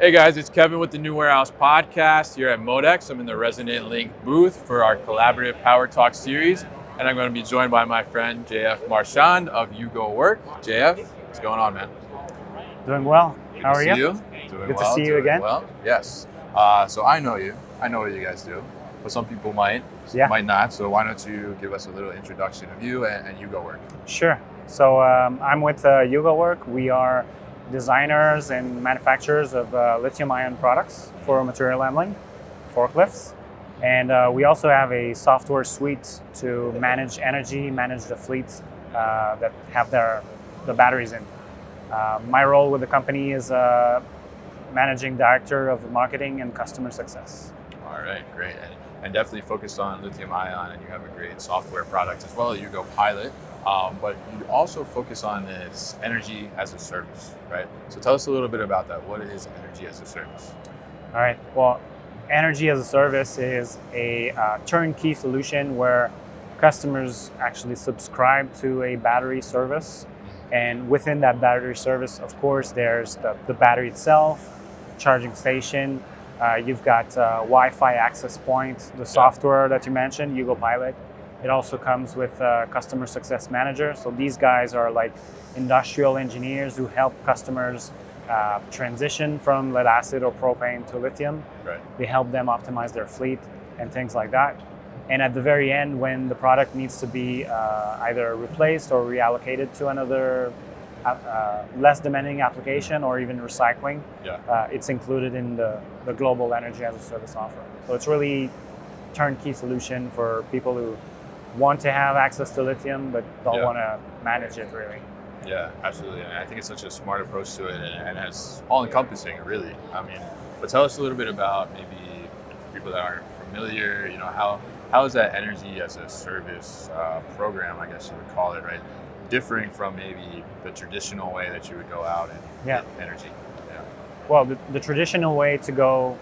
Hey guys, it's Kevin with the New Warehouse podcast here at MODEX. I'm in the Resonant Link booth for our collaborative Power Talk series, and I'm going to be joined by my friend J.F. Marchand of UgoWork. JF, what's going on, man? Doing well. Good How to are see you? you. Doing Good to well. see you Doing again. well. Yes. So I know you. I know what you guys do, but some people might not. So why don't you give us a little introduction of you and UgoWork? Sure. So I'm with UgoWork. We are designers and manufacturers of lithium-ion products for material handling, forklifts, and we also have a software suite to manage energy, manage the fleets that have the batteries in. My role with the company is managing director of marketing and customer success. All right, great. And definitely focused on lithium ion, and you have a great software product as well, Yugo Pilot. But you also focus on this energy as a service, right? So tell us a little bit about that. What is energy as a service? All right. Well, energy as a service is a turnkey solution where customers actually subscribe to a battery service. And within that battery service, of course, there's the battery itself, charging station. You've got Wi-Fi access point, the software that you mentioned, Yugo Pilot. It also comes with customer success manager. So these guys are like industrial engineers who help customers transition from lead acid or propane to lithium. Right. They help them optimize their fleet and things like that. And at the very end, when the product needs to be either replaced or reallocated to another less demanding application or even recycling, it's included in the global energy as a service offer. So it's really turnkey solution for people who want to have access to lithium but don't want to manage it really. Yeah, absolutely. And I think it's such a smart approach to it, and it's all-encompassing, really. I mean, but tell us a little bit about maybe people that aren't familiar, how is that energy as a service program, I guess you would call it, right, differing from maybe the traditional way that you would go out and get energy? Yeah. Well, the traditional way to go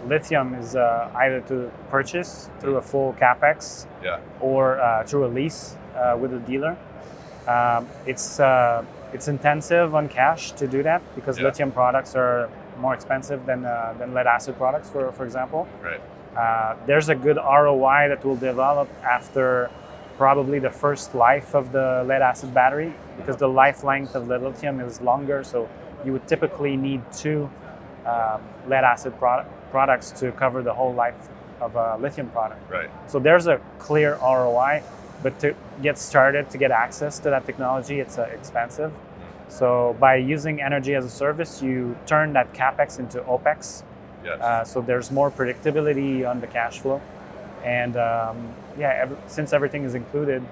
lithium is either to purchase through a full capex or through a lease with a dealer. It's intensive on cash to do that because lithium products are more expensive than lead acid products, for example. Right. There's a good ROI that will develop after probably the first life of the lead acid battery because the life length of the lithium is longer. So you would typically need two lead acid products to cover the whole life of a lithium product. Right. So there's a clear ROI, but to get started, to get access to that technology, it's expensive. So by using energy as a service, you turn that capex into OPEX. Yes. So there's more predictability on the cash flow. And since everything is included,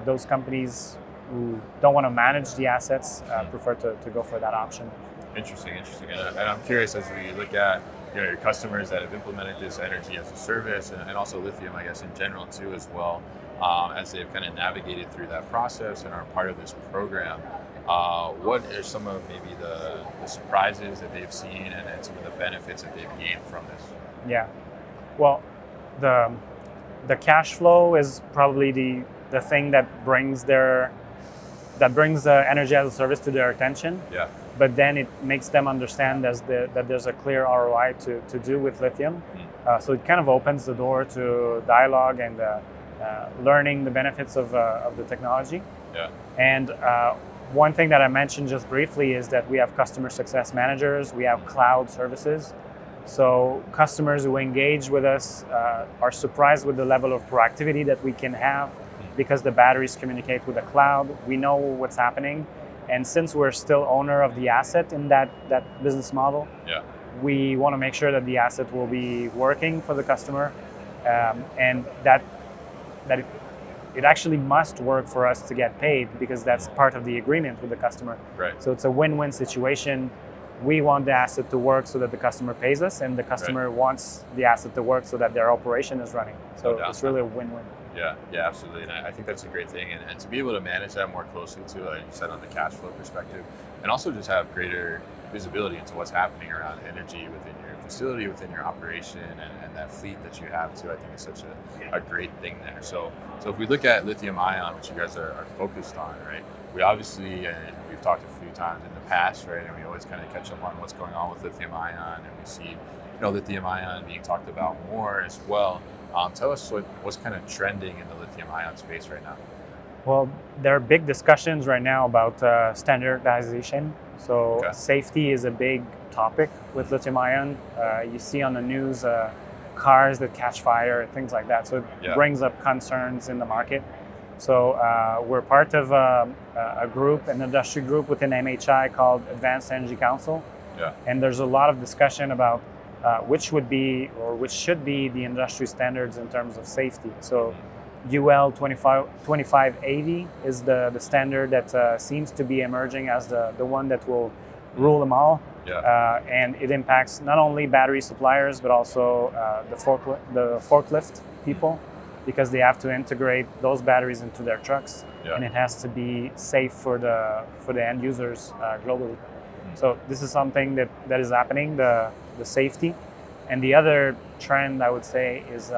those companies who don't want to manage the assets prefer to go for that option. Interesting. And I'm curious, as we look at your customers that have implemented this energy as a service and also lithium, I guess, in general too as well, as they've kind of navigated through that process and are part of this program, what are some of maybe the surprises that they've seen and some of the benefits that they've gained from this? Yeah. Well, the cash flow is probably the thing that brings the energy as a service to their attention. Yeah. But then it makes them understand that there's a clear ROI to do with lithium. So it kind of opens the door to dialogue and learning the benefits of the technology. Yeah. And one thing that I mentioned just briefly is that we have customer success managers, we have cloud services. So customers who engage with us are surprised with the level of proactivity that we can have because the batteries communicate with the cloud. We know what's happening. And since we're still owner of the asset in that business model, we want to make sure that the asset will be working for the customer, and that it actually must work for us to get paid because that's part of the agreement with the customer. Right. So it's a win-win situation. We want the asset to work so that the customer pays us, and the customer wants the asset to work so that their operation is running. So it's really a win-win. Yeah, absolutely. And I think that's a great thing. And to be able to manage that more closely too, like you said, on the cash flow perspective, and also just have greater visibility into what's happening around energy within your facility, within your operation, and that fleet that you have too, I think is such a great thing there. So if we look at lithium ion, which you guys are focused on, right? We obviously, we've we've talked a few times in the past, right? And we always kind of catch up on what's going on with lithium ion, and we see, lithium ion being talked about more as well. Tell us what's kind of trending in the lithium ion space right now. Well, there are big discussions right now about standardization. So Okay. safety is a big topic with lithium ion. You see on the news cars that catch fire, things like that. So it Yeah. brings up concerns in the market. So we're part of a group, an industry group within MHI called Advanced Energy Council. Yeah. And there's a lot of discussion about which would be or which should be the industry standards in terms of safety. So UL 2580 is the standard that seems to be emerging as the one that will rule them all. Yeah. And it impacts not only battery suppliers, but also the forklift people, because they have to integrate those batteries into their trucks, Yeah. and it has to be safe for the end users globally. So this is something that is happening, the safety. And the other trend, I would say, is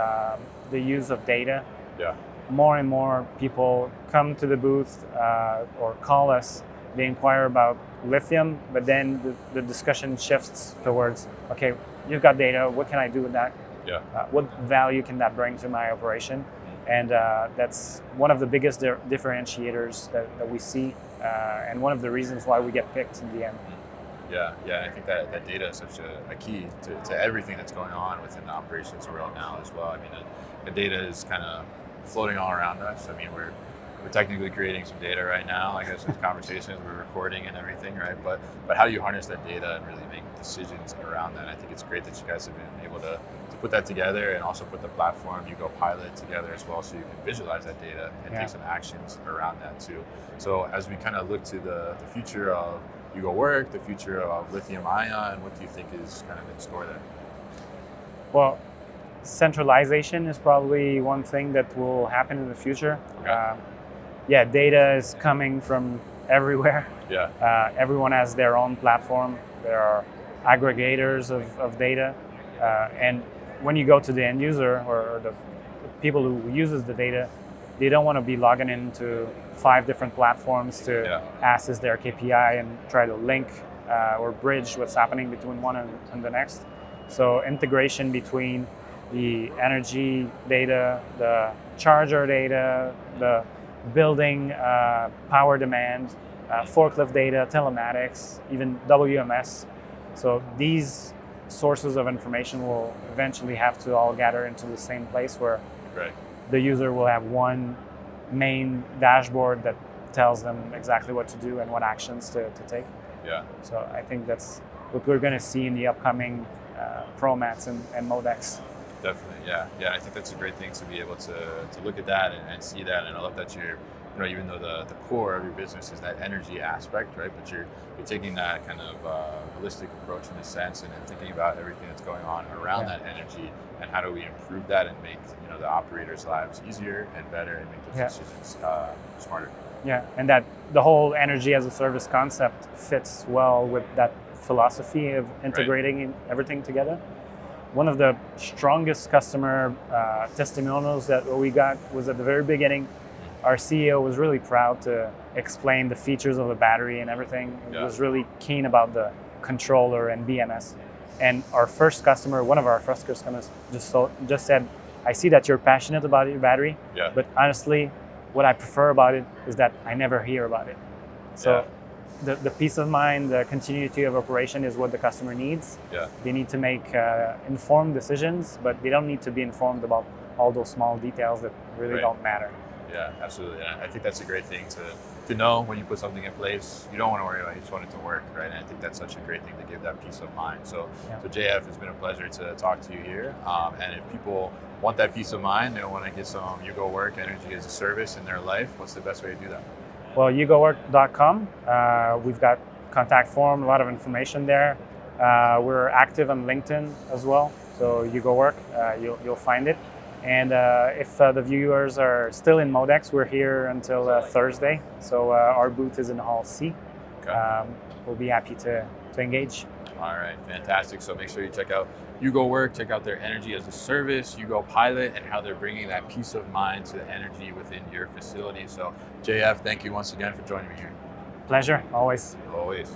the use of data. Yeah. More and more people come to the booth or call us. They inquire about lithium, but then the discussion shifts towards, okay, you've got data, what can I do with that? Yeah. What value can that bring to my operation? And that's one of the biggest differentiators that we see, and one of the reasons why we get picked in the end. Yeah, I think that data is such a key to everything that's going on within the operations world now as well. I mean, the data is kind of floating all around us. I mean, we're technically creating some data right now. I guess there's conversations, we're recording and everything, right? But how do you harness that data and really make decisions around that? I think it's great that you guys have been able to put that together and also put the platform UgoPilot together as well, so you can visualize that data and take some actions around that too. So as we kind of look to the future of UgoWork, the future of lithium ion, what do you think is kind of in store there? Well, centralization is probably one thing that will happen in the future. Okay. Data is coming from everywhere. Yeah. Everyone has their own platform. There are aggregators of data. And when you go to the end user or the people who uses the data, they don't want to be logging into 5 different platforms to access their KPI and try to link or bridge what's happening between one and the next. So integration between the energy data, the charger data, the building power demand, forklift data, telematics, even WMS. So these sources of information will eventually have to all gather into the same place where the user will have one main dashboard that tells them exactly what to do and what actions to take. Yeah. So I think that's what we're going to see in the upcoming ProMats and MODEX. Definitely, yeah. I think that's a great thing to be able to look at that and see that. And I love that you're, even though the core of your business is that energy aspect, right? But you're taking that kind of holistic approach in a sense, and thinking about everything that's going on around that energy, and how do we improve that and make the operators' lives easier and better, and make those decisions smarter. Yeah, and that the whole energy as a service concept fits well with that philosophy of integrating everything together. One of the strongest customer testimonials that we got was at the very beginning. Our CEO was really proud to explain the features of the battery and everything. He was really keen about the controller and BMS. And our first customer, one of our first customers, just said, "I see that you're passionate about your battery, but honestly, what I prefer about it is that I never hear about it." So the peace of mind, the continuity of operation is what the customer needs. They need to make informed decisions, but they don't need to be informed about all those small details that really don't matter. Yeah, absolutely. And I think that's a great thing to know when you put something in place. You don't want to worry about it, you just want it to work, right? And I think that's such a great thing to give that peace of mind. So JF, it's been a pleasure to talk to you here. And if people want that peace of mind, they want to get some UgoWork energy as a service in their life, what's the best way to do that? Well, UgoWork.com. We've got contact form, a lot of information there. We're active on LinkedIn as well. So UgoWork, you'll find it. And if the viewers are still in MODEX, we're here until Thursday. So our booth is in Hall C. We'll be happy to engage. All right, fantastic. So make sure you check out UgoWork, check out their energy as a service, UgoPilot, and how they're bringing that peace of mind to the energy within your facility. So JF, thank you once again for joining me here. Pleasure, always. Always.